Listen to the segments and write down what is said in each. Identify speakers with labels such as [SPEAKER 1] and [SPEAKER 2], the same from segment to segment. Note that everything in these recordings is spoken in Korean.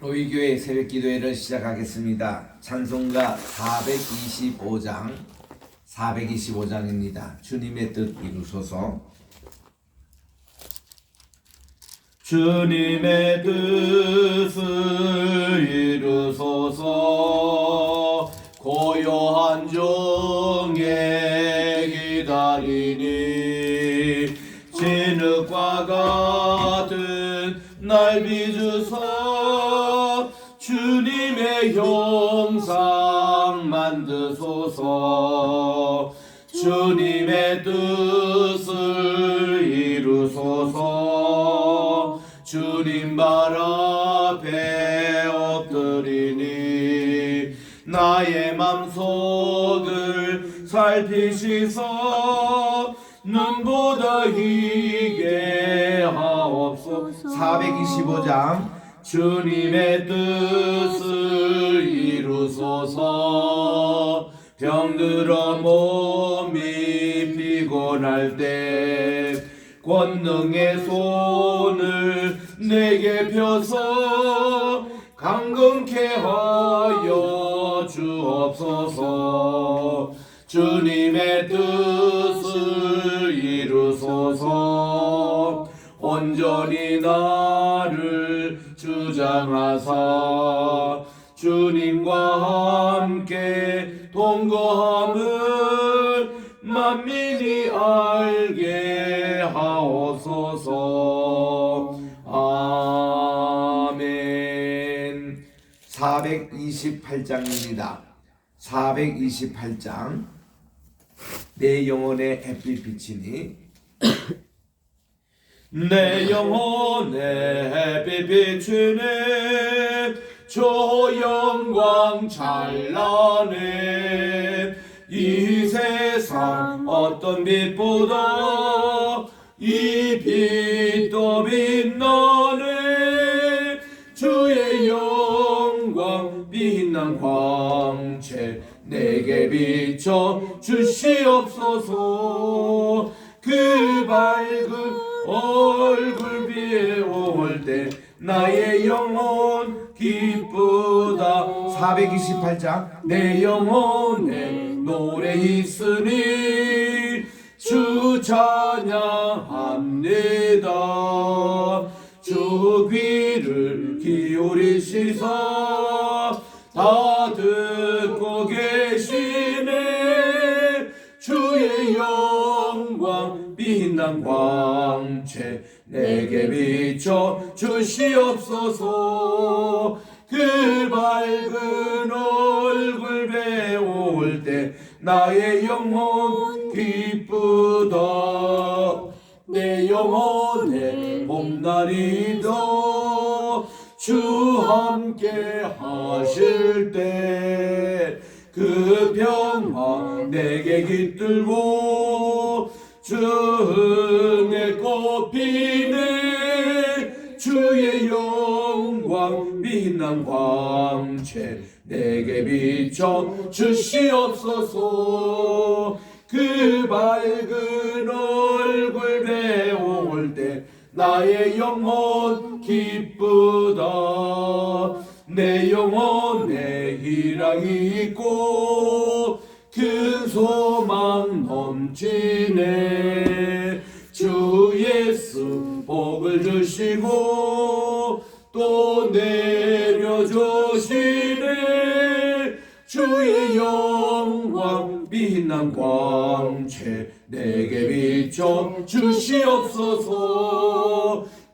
[SPEAKER 1] 로이교회 새벽기도회를 시작하겠습니다. 찬송가 425장입니다. 주님의 뜻 이루소서. 주님의 뜻을 이루소서. 고요한 중에 기다리니 진흙과 같은 날 빚으소. 주님의 형상 만드소서. 주님의 뜻을 이루소서. 주님 발 앞에 엎드리니 나의 맘속을 살피시소. 눈보다 희게 하옵소서. 425장 주님의 뜻을 이루소서. 병들어 몸이 피곤할 때 권능의 손을 내게 펴서 강건케 하여 주옵소서. 주님의 뜻을 이루소서. 온전히 나를 주장하사 주님과 함께 동거함을 만민이 알게 하옵소서. 아멘. 428장입니다. 428장 내 영혼의 햇빛 비치니 내 영혼의 햇빛 비추네 주 영광 찬란해. 이 세상 어떤 빛보다 이 빛도 빛나네. 주의 영광 빛난 광채 내게 비춰 주시옵소서. 그 밝은 얼굴 비올 때 나의 영혼 기쁘다. 428장 내 영혼에 노래 있으니 주 찬양합니다. 주 귀를 기울이시사 다 듣고 계시네. 주의 영광 빛난 광채 내게 비춰 주시옵소서. 그 밝은 얼굴 배울 때 나의 영혼 기쁘다. 내 영혼의 봄날이다. 주 함께 하실 때 그 평화 내게 깃들고 주 은혜 꽃피네. 주의 영광 빛난 광채 내게 비춰 주시옵소서. 그 밝은 얼굴 배울 때 나의 영혼 기쁘다. 내 영혼에 희락이 있고 큰 소망 넘치네. 주 예수 복을 주시고 또 내려주시네. 주의 영광 빛난 광채 내게 비춰 주시옵소서.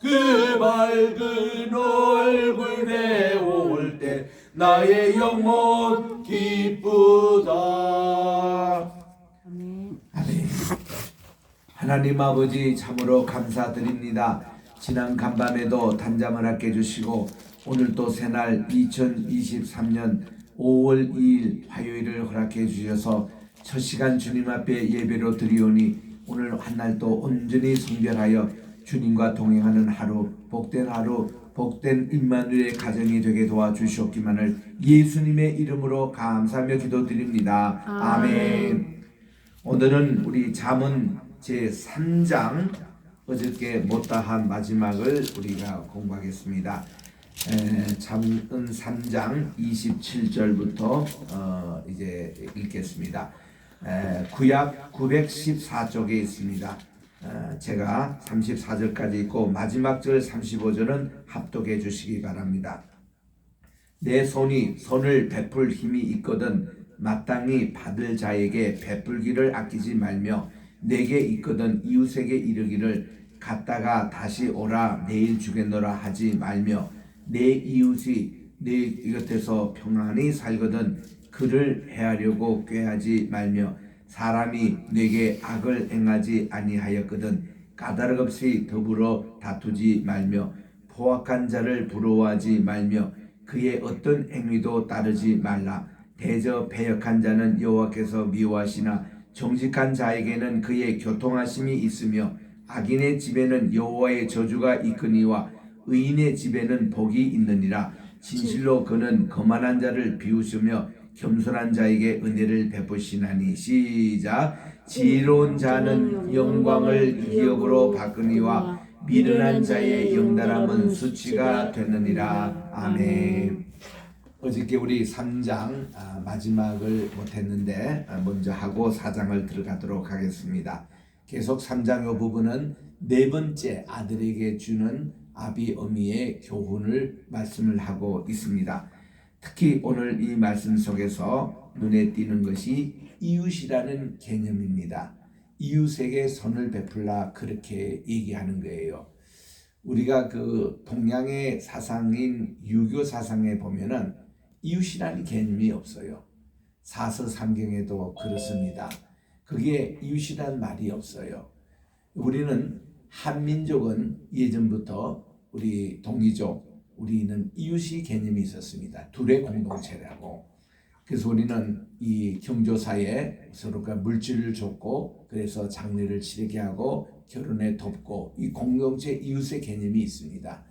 [SPEAKER 1] 그 밝은 얼굴 배울 때 나의 영혼 기쁘다. 아멘. 하나님 아버지 참으로 감사드립니다. 지난 간밤에도 단잠을 함께 해주시고 오늘 또 새날 2023년 5월 2일 화요일을 허락해 주셔서 첫 시간 주님 앞에 예배로 드리오니 오늘 한날 또 온전히 성결하여 주님과 동행하는 하루, 복된 임마누엘의 가정이 되게 도와주시옵기만을 예수님의 이름으로 감사하며 기도드립니다. 아멘. 오늘은 우리 잠언 제3장 어저께 못다한 마지막을 우리가 공부하겠습니다. 잠언 3장 27절부터 이제 읽겠습니다. 구약 914쪽에 있습니다. 제가 34절까지 읽고 마지막 절 35절은 합독해 주시기 바랍니다. 내 손이 선을 베풀 힘이 있거든 마땅히 받을 자에게 베풀기를 아끼지 말며 내게 있거든 이웃에게 이르기를 갔다가 다시 오라 내일 주겠노라 하지 말며 내 이웃이 내 곁에서 평안히 살거든 그를 해하려고 꾀하지 말며 사람이 내게 악을 행하지 아니하였거든 까닭 없이 더불어 다투지 말며 포악한 자를 부러워하지 말며 그의 어떤 행위도 따르지 말라. 대저 패역한 자는 여호와께서 미워하시나 정직한 자에게는 그의 교통하심이 있으며 악인의 집에는 여호와의 저주가 있거니와 의인의 집에는 복이 있느니라. 진실로 그는 거만한 자를 비우시며 겸손한 자에게 은혜를 베푸시나니. 시작. 지혜로운 자는 영광을 기업으로 바꾸니와 미련한 자의 영달함은 수치가 되느니라. 아멘. 어저께 우리 3장 마지막을 못했는데 먼저 하고 4장을 들어가도록 하겠습니다. 계속 3장 이 부분은 네 번째 아들에게 주는 아비 어미의 교훈을 말씀을 하고 있습니다. 특히 오늘 이 말씀 속에서 눈에 띄는 것이 이웃이라는 개념입니다. 이웃에게 선을 베풀라 그렇게 얘기하는 거예요. 우리가 그 동양의 사상인 유교 사상에 보면은 이웃이라는 개념이 없어요. 사서삼경에도 그렇습니다. 그게 이웃이라는 말이 없어요. 우리는 한민족은 예전부터 우리 동이족 우리는 이웃이 개념이 있었습니다. 둘의 공동체라고. 그래서 우리는 이 경조사에 서로가 물질을 줬고 그래서 장례를 치르게 하고 결혼에 돕고 이 공동체 이웃의 개념이 있습니다.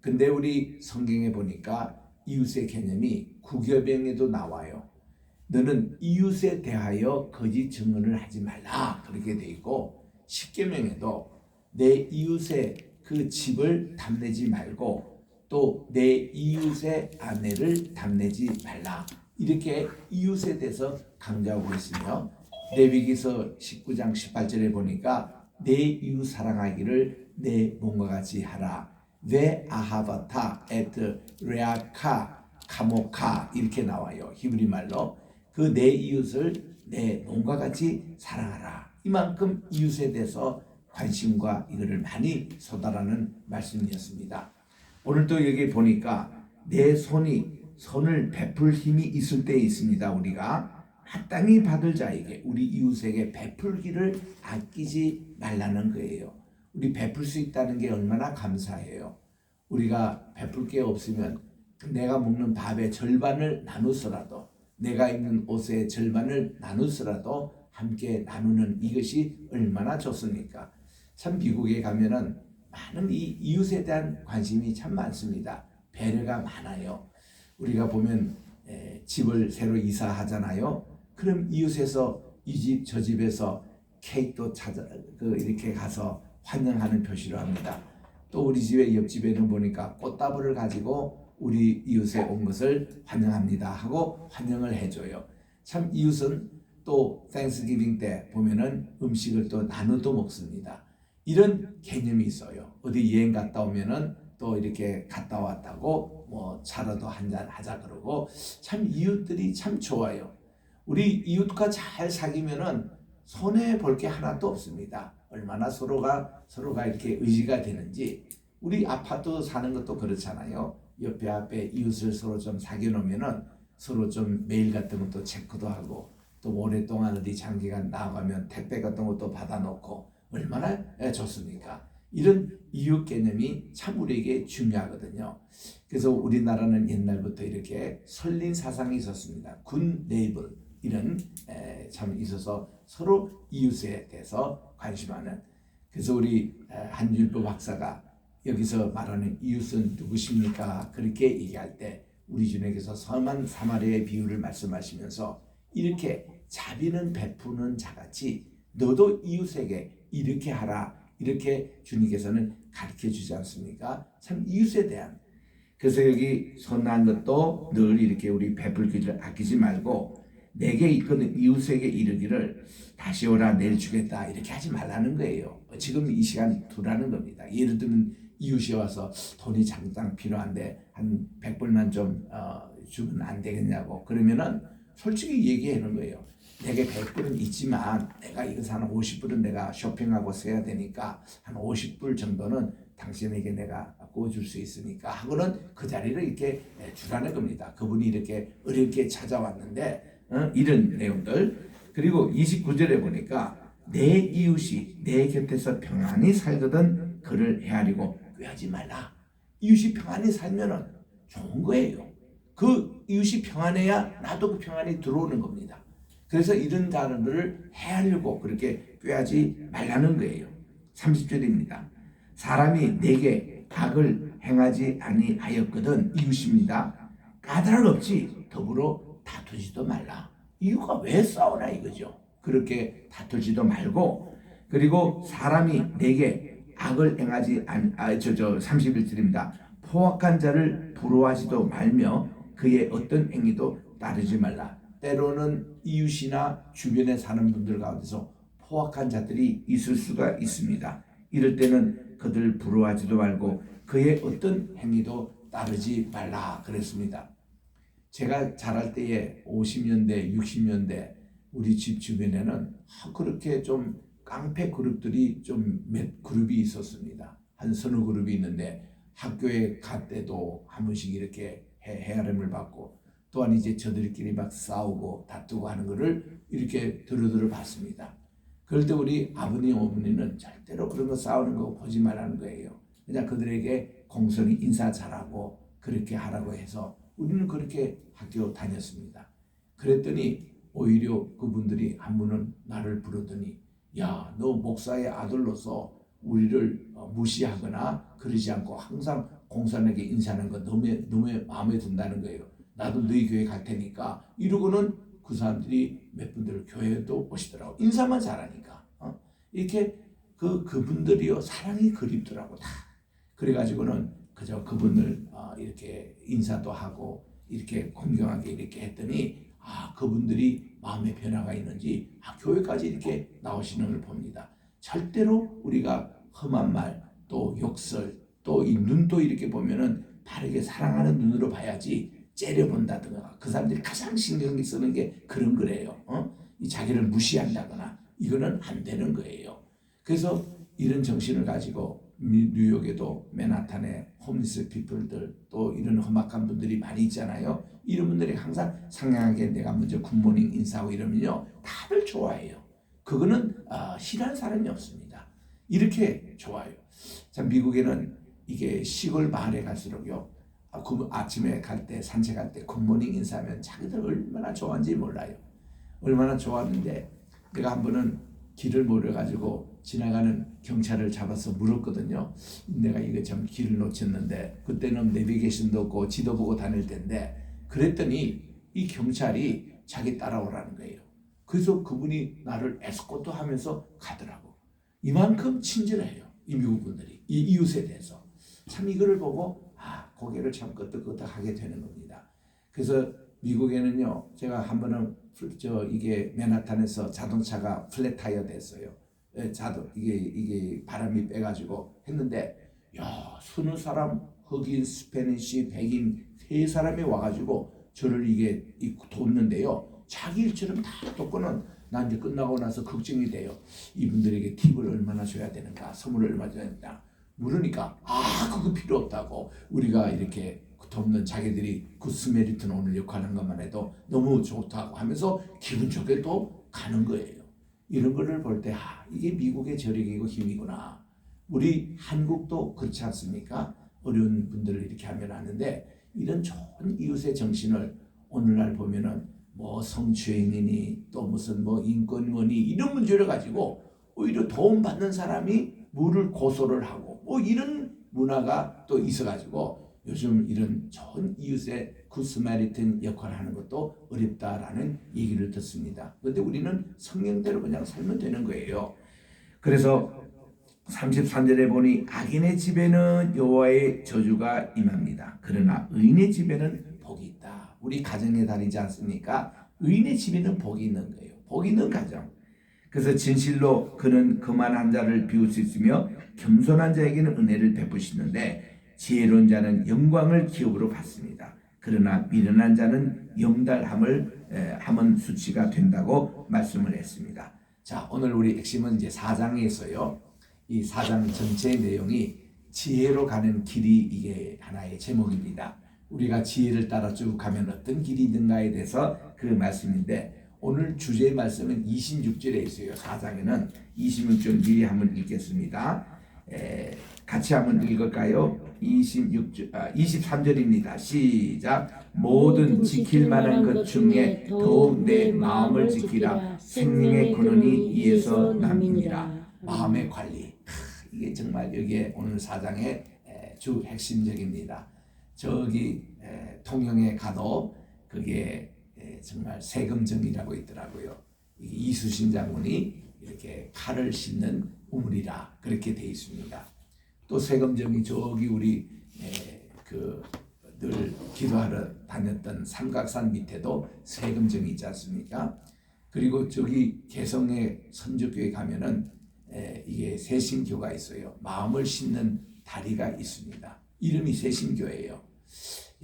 [SPEAKER 1] 근데 우리 성경에 보니까 이웃의 개념이 구교병에도 나와요. 너는 이웃에 대하여 거짓 증언을 하지 말라 그렇게 돼 있고 십계명에도 내 이웃의 그 집을 탐내지 말고 또 내 이웃의 아내를 탐내지 말라 이렇게 이웃에 대해서 강조하고 있으며 레위기서 19장 18절에 보니까 내 이웃 사랑하기를 내 몸과 같이 하라 왜 아하바타 에트 레아카 카모카 이렇게 나와요. 히브리 말로 그 내 이웃을 내 몸과 같이 사랑하라. 이만큼 이웃에 대해서 관심과 이거를 많이 쏟아라는 말씀이었습니다. 오늘도 여기 보니까 내 손이 선을 베풀 힘이 있을 때 있습니다. 우리가 마땅히 받을 자에게 우리 이웃에게 베풀기를 아끼지 말라는 거예요. 우리 베풀 수 있다는 게 얼마나 감사해요. 우리가 베풀 게 없으면 내가 먹는 밥의 절반을 나누서라도 내가 입는 옷의 절반을 나누서라도 함께 나누는 이것이 얼마나 좋습니까? 참 미국에 가면은 많은 이 이웃에 대한 관심이 참 많습니다. 배려가 많아요. 우리가 보면 집을 새로 이사하잖아요. 그럼 이웃에서 이 집 저 집에서 케이크도 찾아 이렇게 가서 환영하는 표시로 합니다. 또 우리 집의 옆집에는 보니까 꽃다발을 가지고 우리 이웃에 온 것을 환영합니다 하고 환영을 해줘요. 참 이웃은 또 땡스기빙 때 보면은 음식을 또 나눠도 먹습니다. 이런 개념이 있어요. 어디 여행 갔다 오면은 또 이렇게 갔다 왔다고 뭐 차라도 한잔 하자 그러고 참 이웃들이 참 좋아요. 우리 이웃과 잘 사귀면은 손해 볼 게 하나도 없습니다. 얼마나 서로가 이렇게 의지가 되는지. 우리 아파트 사는 것도 그렇잖아요. 옆에 앞에 이웃을 서로 좀 사귀어 놓으면은 서로 좀 메일 같은 것도 체크도 하고 또 오랫동안 어디 장기간 나가면 택배 같은 것도 받아놓고 얼마나 좋습니까? 이런 이웃 개념이 참 우리에게 중요하거든요. 그래서 우리나라는 옛날부터 이렇게 설린 사상이 있었습니다. 군 네이버 이런 참 있어서 서로 이웃에 대해서 관심하는. 그래서 우리 한율법 박사가 여기서 말하는 이웃은 누구십니까? 그렇게 얘기할 때 우리 주님께서 선한 사마리아의 비유를 말씀하시면서 이렇게 자비는 베푸는 자같이 너도 이웃에게 이렇게 하라 이렇게 주님께서는 가르쳐 주지 않습니까? 참 이웃에 대한 그래서 여기 선한 것도 늘 이렇게 우리 베풀기를 아끼지 말고 내게 있거든 이웃에게 이르기를 다시 오라 내일 주겠다 이렇게 하지 말라는 거예요. 지금 이 시간 두라는 겁니다. 예를 들면 이웃이 와서 돈이 당장 필요한데 한 100불만 좀 주면 안 되겠냐고 그러면은 솔직히 얘기하는 거예요. 내게 100불은 있지만 내가 이것을 한 50불은 내가 쇼핑하고 써야 되니까 한 50불 정도는 당신에게 내가 꿔줄 수 있으니까 하고는 그 자리를 이렇게 주라는 겁니다. 그분이 이렇게 어렵게 찾아왔는데 이런 내용들. 그리고 29절에 보니까 내 이웃이 내 곁에서 평안히 살거든 그를 헤아리고 꾀하지 말라. 이웃이 평안히 살면은 좋은 거예요. 그 이웃이 평안해야 나도 그 평안이 들어오는 겁니다. 그래서 이런 단어들을 헤아리고 그렇게 꾀하지 말라는 거예요. 30절입니다. 사람이 내게 악을 행하지 아니하였거든 이웃입니다. 까닭 없이 더불어 다투지도 말라. 이유가 왜 싸우나 이거죠. 그렇게 다투지도 말고 그리고 사람이 내게 악을 행하지 31절입니다. 포악한 자를 부러워하지도 말며 그의 어떤 행위도 따르지 말라. 때로는 이웃이나 주변에 사는 분들 가운데서 포악한 자들이 있을 수가 있습니다. 이럴 때는 그들 부러워하지도 말고 그의 어떤 행위도 따르지 말라 그랬습니다. 제가 자랄 때에 50년대, 60년대 우리 집 주변에는 그렇게 좀 깡패 그룹들이 좀 몇 그룹이 있었습니다. 한 서너 그룹이 있는데 학교에 갈 때도 한 번씩 이렇게 헤아림을 받고 또한 이제 저들끼리 막 싸우고 다투고 하는 거를 이렇게 들어 봤습니다. 그럴 때 우리 아버님, 어머니는 절대로 그런 거 싸우는 거 보지 말라는 거예요. 그냥 그들에게 공손히 인사 잘하고 그렇게 하라고 해서 우리는 그렇게 학교 다녔습니다. 그랬더니 오히려 그분들이 한 분은 나를 부르더니 야, 너 목사의 아들로서 우리를 무시하거나 그러지 않고 항상 공손하게 인사하는 거 너무 마음에 든다는 거예요. 나도 너희 교회 갈 테니까 이러고는 그 사람들이 몇 분들 교회도 오시더라고. 인사만 잘하니까. 이렇게 그분들이요 사랑이 그립더라고 다. 그래가지고는 그저 그분을 이렇게 인사도 하고 이렇게 공경하게 이렇게 했더니 그분들이 마음의 변화가 있는지 교회까지 이렇게 나오시는 걸 봅니다. 절대로 우리가 험한 말, 또 욕설, 또 이 눈도 이렇게 보면은 바르게 사랑하는 눈으로 봐야지 째려본다든가 그 사람들이 가장 신경이 쓰는 게 그런 거래요. 이 자기를 무시한다거나 이거는 안 되는 거예요. 그래서 이런 정신을 가지고 뉴욕에도 맨하탄에 홈리스 피플들 또 이런 험악한 분들이 많이 있잖아요. 이런 분들이 항상 상냥하게 내가 먼저 굿모닝 인사하고 이러면요 다들 좋아해요. 그거는 싫어하는 사람이 없습니다. 이렇게 좋아요. 참 미국에는 이게 시골 마을에 갈수록요 아침에 갈 때 산책할 때 굿모닝 인사하면 자기들 얼마나 좋아하는지 몰라요. 얼마나 좋았는데 내가 한 번은 길을 모르가지고 지나가는 경찰을 잡아서 물었거든요. 내가 이거 참 길을 놓쳤는데 그때는 내비게이션도 없고 지도 보고 다닐 때인데 그랬더니 이 경찰이 자기 따라오라는 거예요. 그래서 그분이 나를 에스코트 하면서 가더라고. 이만큼 친절해요. 이 미국 분들이 이 이웃에 대해서. 참 이거를 보고 고개를 참 끄덕끄덕하게 되는 겁니다. 그래서 미국에는요 제가 한 번은 이게 맨하탄에서 자동차가 플랫 타이어 됐어요. 이게 바람이 빼가지고 했는데 서너 사람 흑인, 스페니쉬, 백인 세 사람이 와가지고 저를 이게 돕는데요. 자기 일처럼 다 돕고는 난 이제 끝나고 나서 걱정이 돼요. 이분들에게 팁을 얼마나 줘야 되는가, 선물을 얼마나 줘야 되는가 물으니까 그거 필요 없다고 우리가 이렇게 돕는 자기들이 그 스메리튼 오늘 역할하는 것만 해도 너무 좋다고 하면서 기분 좋게 또 가는 거예요. 이런 거를 볼 때 이게 미국의 저력이고 힘이구나. 우리 한국도 그렇지 않습니까? 어려운 분들을 이렇게 하면 하는데 이런 좋은 이웃의 정신을 오늘날 보면은 뭐 성추행이니 또 무슨 뭐 인권원이 이런 문제를 가지고 오히려 도움받는 사람이 물을 고소를 하고 뭐 이런 문화가 또 있어가지고 요즘 이런 좋은 이웃의 굿스마리튼 역할을 하는 것도 어렵다라는 얘기를 듣습니다. 그런데 우리는 성경대로 그냥 살면 되는 거예요. 그래서 33절에 보니 악인의 집에는 여호와의 저주가 임합니다. 그러나 의인의 집에는 복이 있다. 우리 가정의 달이지 않습니까? 의인의 집에는 복이 있는 거예요. 복이 있는 가정. 그래서 진실로 그는 거만한 자를 비울 수 있으며 겸손한 자에게는 은혜를 베푸시는데 지혜로운 자는 영광을 기업으로 받습니다. 그러나 미련한 자는 영달함은 수치가 된다고 말씀을 했습니다. 자, 오늘 우리 핵심은 이제 4장에서요. 이 4장 전체의 내용이 지혜로 가는 길이 이게 하나의 제목입니다. 우리가 지혜를 따라 쭉 가면 어떤 길이 있는가에 대해서 그 말씀인데 오늘 주제의 말씀은 26절에 있어요. 4장에는 26절 미리 한번 읽겠습니다. 같이 한번 읽을까요? 23절입니다. 시작. 모든 지킬 만한 것 중에 더욱 내 마음을 지키라. 생명의 근원이 이에서 납니다. 마음의 관리. 이게 정말 여기에 오늘 4장의 주 핵심적입니다. 저기 통영에 가도 그게 정말 세금정이라고 있더라고요. 이수신 장군이 이렇게 칼을 씻는 우물이라 그렇게 돼 있습니다. 또 세금정이 저기 우리 늘 기도하러 다녔던 삼각산 밑에도 세금정이 있지 않습니까? 그리고 저기 개성의 선주교에 가면은 이게 세신교가 있어요. 마음을 씻는 다리가 있습니다. 이름이 세신교예요.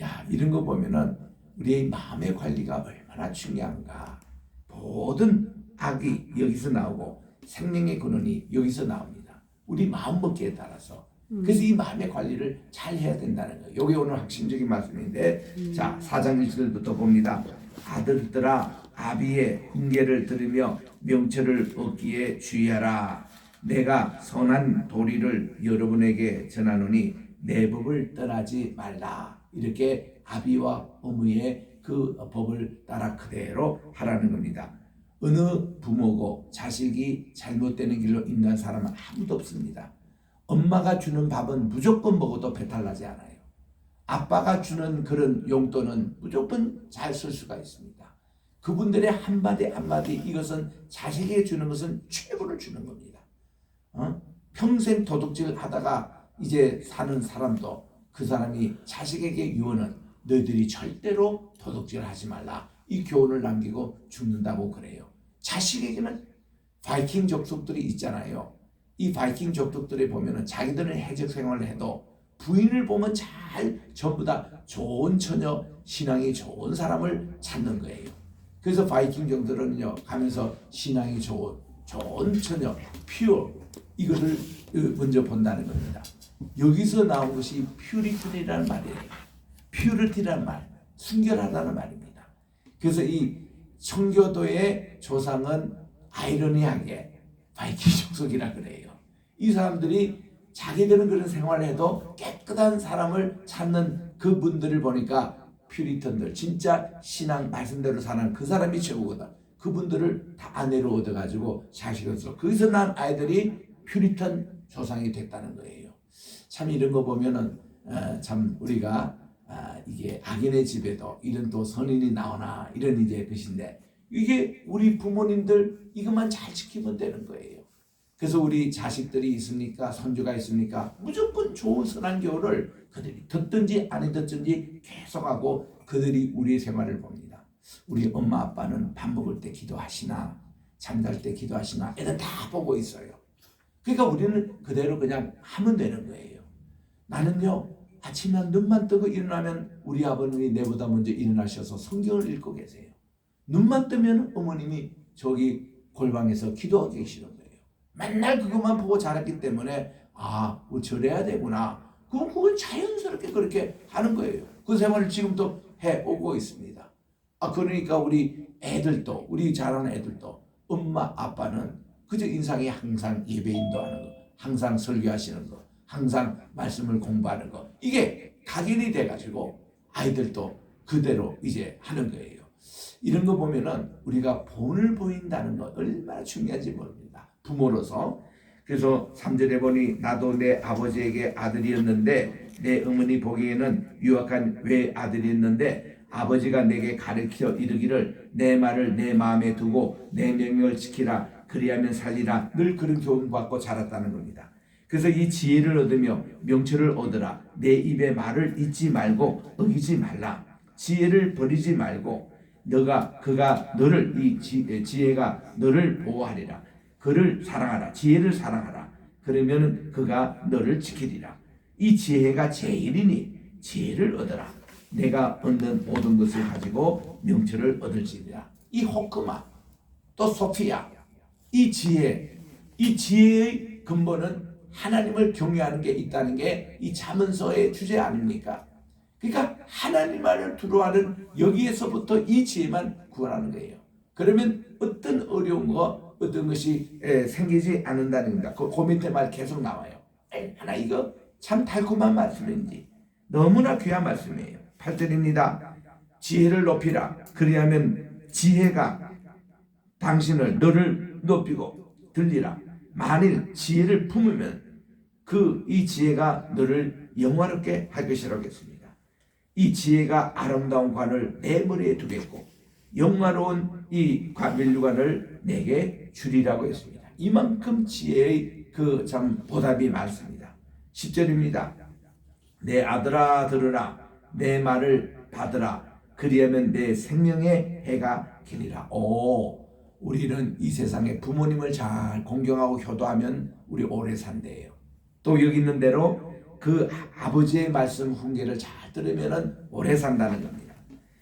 [SPEAKER 1] 야, 이런 거 보면은 우리의 마음의 관리가 얼마나 중요한가. 모든 악이 여기서 나오고 생명의 근원이 여기서 나옵니다. 우리 마음먹기에 따라서. 그래서 이 마음의 관리를 잘 해야 된다는 거예요. 이게 오늘 핵심적인 말씀인데 자, 4장 1절부터 봅니다. 아들들아 아비의 훈계를 들으며 명철을 얻기에 주의하라. 내가 선한 도리를 여러분에게 전하노니 내 법을 떠나지 말라. 이렇게 아비와 어머니의 그 법을 따라 그대로 하라는 겁니다. 어느 부모고 자식이 잘못되는 길로 인도한 사람은 아무도 없습니다. 엄마가 주는 밥은 무조건 먹어도 배탈 나지 않아요. 아빠가 주는 그런 용돈은 무조건 잘 쓸 수가 있습니다. 그분들의 한마디 한마디 이것은 자식에게 주는 것은 최고를 주는 겁니다. 평생 도둑질 하다가 이제 사는 사람도 그 사람이 자식에게 유언은 너희들이 절대로 도둑질 하지 말라. 이 교훈을 남기고 죽는다고 그래요. 자식에게는 바이킹 족속들이 있잖아요. 이 바이킹 족속들에 보면은 자기들은 해적 생활을 해도 부인을 보면 잘 전부 다 좋은 처녀, 신앙이 좋은 사람을 찾는 거예요. 그래서 바이킹 족들은요 가면서 신앙이 좋은 처녀, 퓨어 이것을 먼저 본다는 겁니다. 여기서 나온 것이 퓨리티라는 말이에요. 퓨리티라는 말, 순결하다는 말입니다. 그래서 이 청교도의 조상은 아이러니하게 바이킹 족속이라 그래요. 이 사람들이 자기들은 그런 생활을 해도 깨끗한 사람을 찾는 그분들을 보니까 퓨리턴들, 진짜 신앙 말씀대로 사는 그 사람이 최고거든. 그분들을 다 아내로 얻어가지고 자식으로서 거기서 난 아이들이 퓨리턴 조상이 됐다는 거예요. 참 이런 거 보면은 참 우리가 이게 악인의 집에도 이런 또 선인이 나오나 이런 이제 것인데 이게 우리 부모님들 이것만 잘 지키면 되는 거예요. 그래서 우리 자식들이 있습니까? 손주가 있습니까? 무조건 좋은 선한 교훈을 그들이 듣든지 안 듣든지 계속하고 그들이 우리의 생활을 봅니다. 우리 엄마 아빠는 밥 먹을 때 기도하시나 잠잘 때 기도하시나 애들 다 보고 있어요. 그러니까 우리는 그대로 그냥 하면 되는 거예요. 나는요 아침에 눈만 뜨고 일어나면 우리 아버님이 내보다 먼저 일어나셔서 성경을 읽고 계세요. 눈만 뜨면 어머님이 저기 골방에서 기도하고 계시는 거예요. 맨날 그것만 보고 자랐기 때문에 저래야 되구나. 그건 자연스럽게 그렇게 하는 거예요. 그 생활을 지금도 해오고 있습니다. 그러니까 우리 애들도 우리 자라는 애들도 엄마 아빠는 그저 인상이 항상 예배 인도하는 거, 항상 설교하시는 거, 항상 말씀을 공부하는 거 이게 각인이 돼가지고 아이들도 그대로 이제 하는 거예요. 이런 거 보면은 우리가 본을 보인다는 거 얼마나 중요한지 모릅니다. 부모로서. 그래서 3절에 보니 나도 내 아버지에게 아들이었는데 내 어머니 보기에는 유악한 외아들이었는데 아버지가 내게 가르쳐 이르기를 내 말을 내 마음에 두고 내 명령을 지키라 그리하면 살리라 늘 그런 교훈 받고 자랐다는 겁니다. 그래서 이 지혜를 얻으며 명철을 얻으라. 내 입의 말을 잊지 말고 어기지 말라. 지혜를 버리지 말고 그가 너를 지혜가 너를 보호하리라. 그를 사랑하라. 지혜를 사랑하라. 그러면 그가 너를 지키리라. 이 지혜가 제일이니 지혜를 얻어라. 내가 얻는 모든 것을 가지고 명철을 얻을지니라. 이 호크마 또 소피아 이 지혜의 근본은 하나님을 경외하는 게 있다는 게 이 잠언서의 주제 아닙니까? 그러니까 하나님 안을 두려워하는 여기에서부터 이 지혜만 구원하는 거예요. 그러면 어떤 어려운 거 어떤 것이 생기지 않는다는 겁니다. 그 밑에 말 계속 나와요. 하나 이거 참 달콤한 말씀인지 너무나 귀한 말씀이에요. 8절입니다. 지혜를 높이라. 그리하면 지혜가 너를 높이고 들리라. 만일 지혜를 품으면 이 지혜가 너를 영화롭게 할 것이라고 했습니다. 이 지혜가 아름다운 관을 내 머리에 두겠고 영화로운 이 면류관을 내게 주리라고 했습니다. 이만큼 지혜의 참 보답이 많습니다. 10절입니다. 내 아들아 들으라. 내 말을 받으라. 그리하면 내 생명의 해가 기리라. 우리는 이 세상에 부모님을 잘 공경하고 효도하면 우리 오래 산대요. 또 여기 있는 대로 그 아버지의 말씀 훈계를 잘 들으면 오래 산다는 겁니다.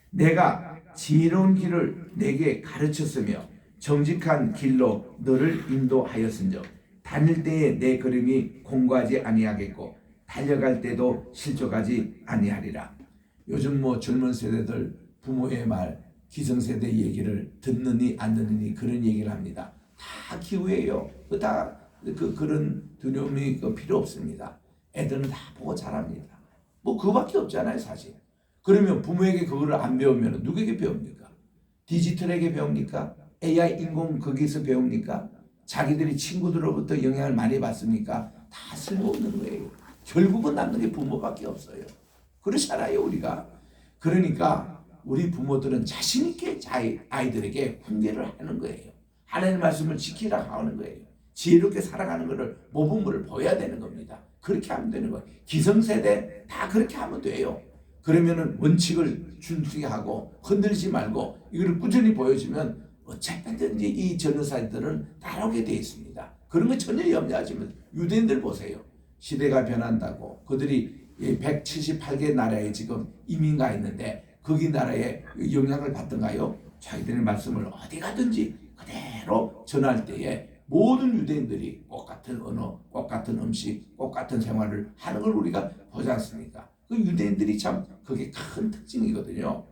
[SPEAKER 1] 내가 지혜로운 길을 내게 가르쳤으며 정직한 길로 너를 인도하였은즉 다닐 때에 내 걸음이 공고하지 아니하겠고 달려갈 때도 실족하지 아니하리라. 요즘 젊은 세대들 부모의 말 기성세대 얘기를 듣느니 안 듣느니 그런 얘기를 합니다. 다 기우예요. 그런 두려움이 필요 없습니다. 애들은 다 보고 자랍니다. 그거밖에 없잖아요 사실. 그러면 부모에게 그거를 안 배우면 누구에게 배웁니까? 디지털에게 배웁니까? AI 인공 거기서 배웁니까? 자기들이 친구들로부터 영향을 많이 받습니까? 다 쓸모없는 거예요. 결국은 남는 게 부모밖에 없어요. 그렇잖아요 우리가. 그러니까 우리 부모들은 자신 있게 아이들에게 훈계를 하는 거예요. 하나님의 말씀을 지키라 하는 거예요. 지혜롭게 살아가는 것을 모범을 보여야 되는 겁니다. 그렇게 하면 되는 거예요. 기성세대 다 그렇게 하면 돼요. 그러면은 원칙을 준수하고 흔들지 말고 이거를 꾸준히 보여주면 어차피든지 이 전도사들은 따라오게 되어 있습니다. 그런 거 전혀 염려하지 마세요. 유대인들 보세요. 시대가 변한다고 그들이 178개 나라에 지금 이민 가 있는데 거기 나라에 영향을 받던가요? 자기들의 말씀을 어디 가든지 그대로 전할 때에 모든 유대인들이 똑같은 언어, 똑같은 음식, 똑같은 생활을 하는 걸 우리가 보지 않습니까? 그 유대인들이 참 그게 큰 특징이거든요.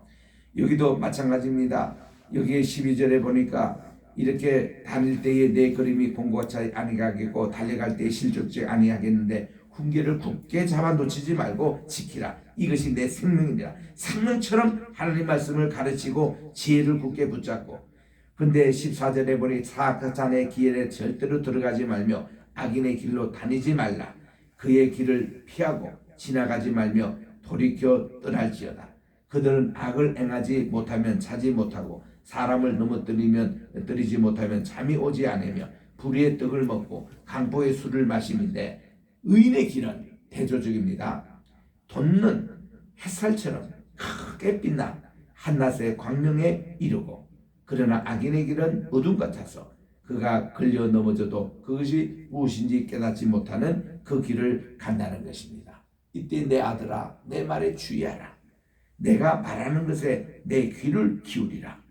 [SPEAKER 1] 여기도 마찬가지입니다. 여기에 12절에 보니까 이렇게 다닐 때에 내 걸음이 공고치 아니하겠고 달려갈 때에 실족지 아니하겠는데 훈계를 굳게 잡아 놓치지 말고 지키라. 이것이 내 생명이니라. 생명처럼 하나님 말씀을 가르치고 지혜를 굳게 붙잡고. 근데 14절에 보니 사악자의 길에 절대로 들어가지 말며 악인의 길로 다니지 말라. 그의 길을 피하고 지나가지 말며 돌이켜 떠날지어다. 그들은 악을 행하지 못하면 자지 못하고 사람을 넘어뜨리지 못하면 잠이 오지 않으며 불의의 떡을 먹고 강포의 술을 마심인데 의인의 길은 대조적입니다. 돋는 햇살처럼 크게 빛나 한낮의 광명에 이르고 그러나 악인의 길은 어둠 같아서 그가 걸려 넘어져도 그것이 무엇인지 깨닫지 못하는 그 길을 간다는 것입니다. 이때 내 아들아 내 말에 주의하라. 내가 말하는 것에 내 귀를 기울이라.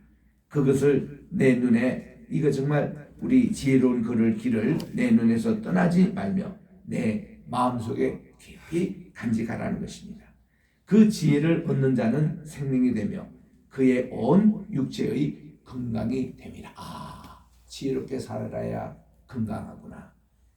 [SPEAKER 1] 그것을 내 눈에 이거 정말 우리 지혜로운 길을 내 눈에서 떠나지 말며 내 마음속에 깊이 간직하라는 것입니다. 그 지혜를 얻는 자는 생명이 되며 그의 온 육체의 건강이 됨이라. 지혜롭게 살아야 건강하구나.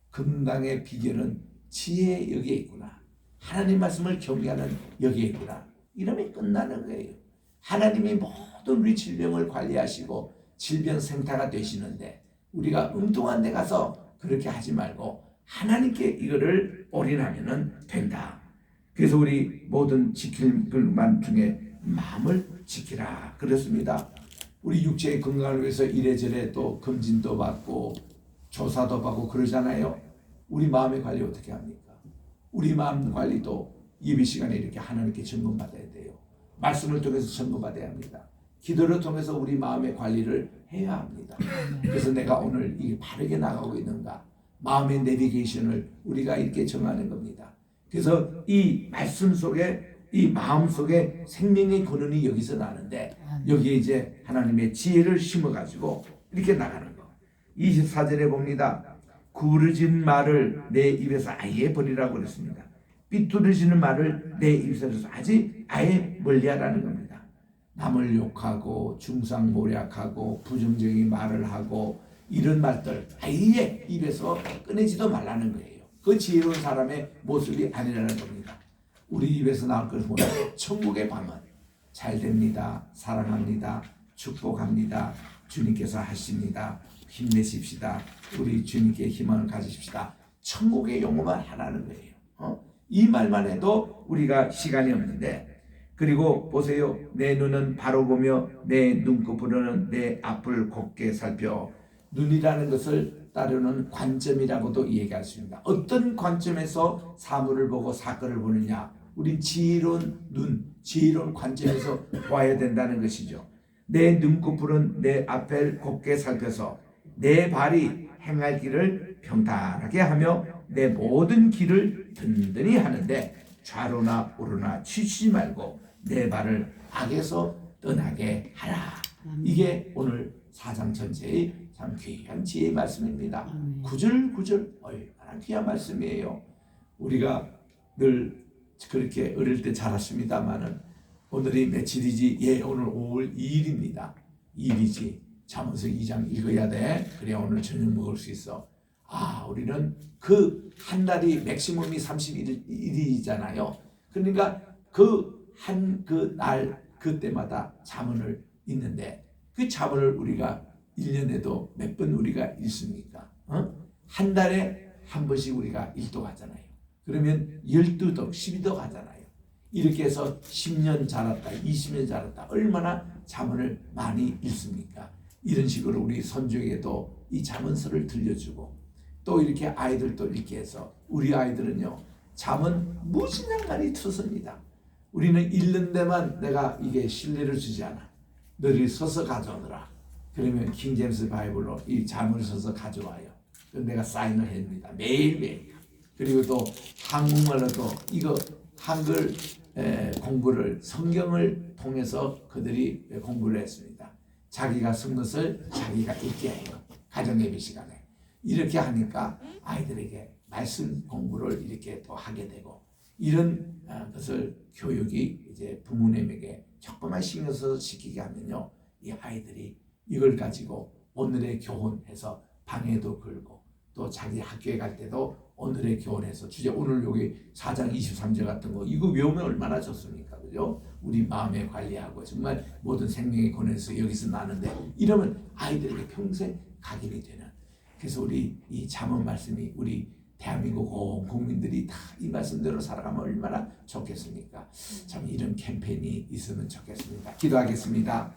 [SPEAKER 1] 건강의 비결은 지혜 여기에 있구나. 하나님 말씀을 경외하는 여기에 있구나. 이러면 끝나는 거예요. 하나님이 모든 우리 질병을 관리하시고 질병 생타가 되시는데 우리가 엉뚱한 데 가서 그렇게 하지 말고 하나님께 이거를 올인하면 된다. 그래서 우리 모든 지킬 것만 중에 마음을 지키라 그렇습니다. 우리 육체의 건강을 위해서 이래저래 또 검진도 받고 조사도 받고 그러잖아요. 우리 마음의 관리 어떻게 합니까? 우리 마음 관리도 예배 시간에 이렇게 하나님께 점검받아야 돼요. 말씀을 통해서 점검받아야 합니다. 기도를 통해서 우리 마음의 관리를 해야 합니다. 그래서 내가 오늘 이 바르게 나가고 있는가, 마음의 내비게이션을 우리가 이렇게 정하는 겁니다. 그래서 이 말씀 속에, 이 마음 속에 생명의 근원이 여기서 나는데, 여기에 이제 하나님의 지혜를 심어가지고 이렇게 나가는 거. 24절에 봅니다. 구부러진 말을 내 입에서 아예 버리라고 그랬습니다. 삐뚤어지는 말을 내 입에서 아예 멀리하라는 겁니다. 남을 욕하고 중상모략하고 부정적인 말을 하고 이런 말들 아예 입에서 꺼내지도 말라는 거예요. 그 지혜로운 사람의 모습이 아니라는 겁니다. 우리 입에서 나올 것을 보면 천국의 방언 잘 됩니다. 사랑합니다. 축복합니다. 주님께서 하십니다. 힘내십시다. 우리 주님께 희망을 가지십시다. 천국의 용어만 하라는 거예요. 이 말만 해도 우리가 시간이 없는데, 그리고 보세요. 내 눈은 바로 보며 내 눈꺼풀은 내 앞을 곱게 살펴. 눈이라는 것을 따르는 관점이라고도 얘기할 수 있습니다. 어떤 관점에서 사물을 보고 사건을 보느냐, 우리 지혜로운 눈, 지혜로운 관점에서 봐야 된다는 것이죠. 내 눈꺼풀은 내 앞을 곱게 살펴서 내 발이 행할 길을 평탄하게 하며 내 모든 길을 든든히 하는데 좌로나 우로나 치우치지 말고 내 발을 악에서 떠나게 하라. 이게 오늘 사장 전체의 참 귀한 지혜의 말씀입니다. 구절구절 얼마나 귀한 말씀이에요. 우리가 늘 그렇게 어릴 때 자랐습니다마는 오늘이 며칠이지? 예, 오늘 5월 2일입니다. 2일이지. 잠언서 2장 읽어야 돼. 그래야 오늘 저녁 먹을 수 있어. 우리는 그 한 달이 맥시멈이 31일이잖아요. 그러니까 그 날 그때마다 잠언을 읽는데, 그 잠언을 우리가 1년에도 몇 번 우리가 읽습니까? 한 달에 한 번씩 우리가 읽도하잖아요. 그러면 12덕, 12덕 하잖아요. 이렇게 해서 10년 자랐다, 20년 자랐다, 얼마나 잠언을 많이 읽습니까? 이런 식으로 우리 손주에게도 이 잠언서를 들려주고, 또 이렇게 아이들도 읽게 해서, 우리 아이들은요 잠언 무진장 많이 듣습니다. 우리는 읽는 데만 내가 이게 신뢰를 주지 않아. 너희 서서 가져오느라. 그러면 킹제임스 바이블로 이 잠언을 서서 가져와요. 그래서 내가 사인을 합니다. 매일매일. 그리고 또 한국말로도 이거 한글 공부를 성경을 통해서 그들이 공부를 했습니다. 자기가 쓴 것을 자기가 읽게 해요. 가정예배 시간에. 이렇게 하니까 아이들에게 말씀 공부를 이렇게 또 하게 되고, 이런 것을 교육이 이제 부모님에게 조금만 신경 써서 시키게 하면요, 이 아이들이 이걸 가지고 오늘의 교훈해서 방에도 걸고, 또 자기 학교에 갈 때도 오늘의 교훈해서 주제, 오늘 여기 4장 23절 같은 거 이거 외우면 얼마나 좋습니까? 그죠? 우리 마음에 관리하고 정말 모든 생명의 권에서 여기서 나는데, 이러면 아이들에게 평생 각인이 되는. 그래서 우리 이 잠언 말씀이 우리 대한민국 온 국민들이 다 이 말씀대로 살아가면 얼마나 좋겠습니까? 참 이런 캠페인이 있으면 좋겠습니다. 기도하겠습니다.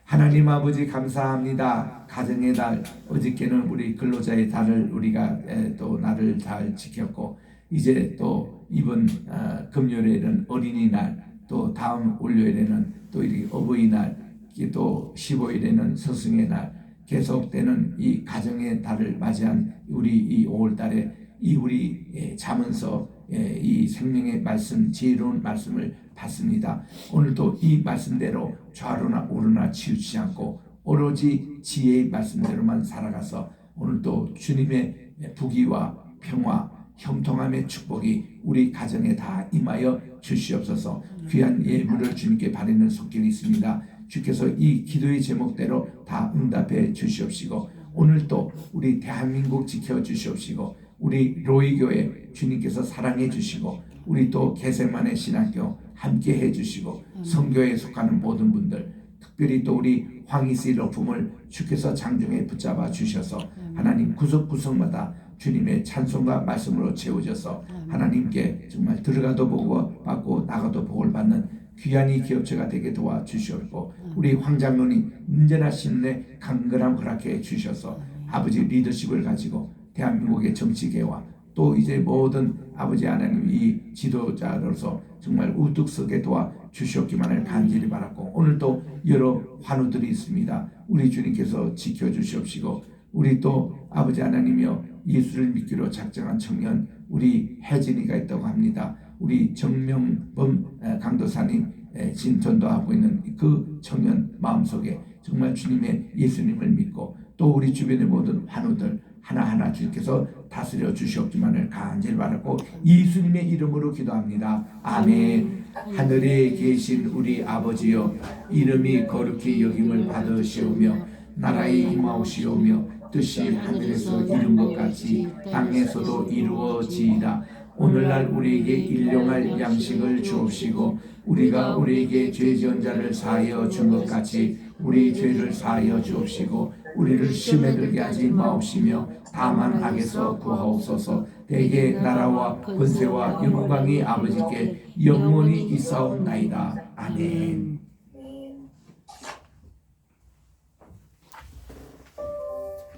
[SPEAKER 1] 하나님 아버지 감사합니다. 가정의 달, 어저께는 우리 근로자의 달을 우리가 또 날을 잘 지켰고, 이제 또 이번 금요일에는 어린이날, 또 다음 월요일에는 또 이 어버이날, 또 15일에는 스승의 날, 계속되는 이 가정의 달을 맞이한 우리 이 5월달에 이 우리 잠언서 이 생명의 말씀, 지혜로운 말씀을 받습니다. 오늘도 이 말씀대로 좌로나 우로나 치우치지 않고 오로지 지혜의 말씀대로만 살아가서 오늘도 주님의 부귀와 평화, 형통함의 축복이 우리 가정에 다 임하여 주시옵소서. 귀한 예물을 주님께 바리는 속길이 있습니다. 주께서 이 기도의 제목대로 다 응답해 주시옵시고, 오늘도 우리 대한민국 지켜주시옵시고, 우리 로이교회 주님께서 사랑해 주시고, 우리 또 개세만의 신학교 함께 해주시고, 성교에 속하는 모든 분들, 특별히 또 우리 황희씨 러품을 주께서 장중에 붙잡아 주셔서 하나님 구석구석마다 주님의 찬송과 말씀으로 채워져서 하나님께 정말 들어가도 복을 받고 나가도 복을 받는 귀한 이 기업체가 되게 도와주시옵고, 우리 황장로님 언제나 신뢰 강건함 허락해 주셔서 아버지 리더십을 가지고 대한민국의 정치계와 또 이제 모든 아버지 하나님 이 지도자로서 정말 우뚝 서게 도와 주시옵기만을 간절히 바랐고, 오늘도 여러 환우들이 있습니다. 우리 주님께서 지켜주시옵시고, 우리 또 아버지 하나님이여 예수를 믿기로 작정한 청년 우리 혜진이가 있다고 합니다. 우리 정명범 강도사님 진전도 하고 있는 그 청년 마음속에 정말 주님의 예수님을 믿고, 또 우리 주변의 모든 환우들 하나하나 주께서 다스려 주시옵기만을 간절히 바라고 예수님의 이름으로 기도합니다. 아멘. 하늘에 계신 우리 아버지여, 이름이 거룩히 여김을 받으시오며 나라의 임하옵시오며 뜻이 하늘에서 이룬 것 같이 땅에서도 이루어지이다. 오늘날 우리에게 일용할 양식을 주옵시고, 우리가 우리에게 죄 지은 자를 사하여 준 것 같이 우리 죄를 사하여 주옵시고, 우리를 시험에 들게 하지 마옵시며 다만 악에서 구하옵소서. 대개 나라와 권세와 영광이 아버지께 영원히 있사옵나이다. 아멘.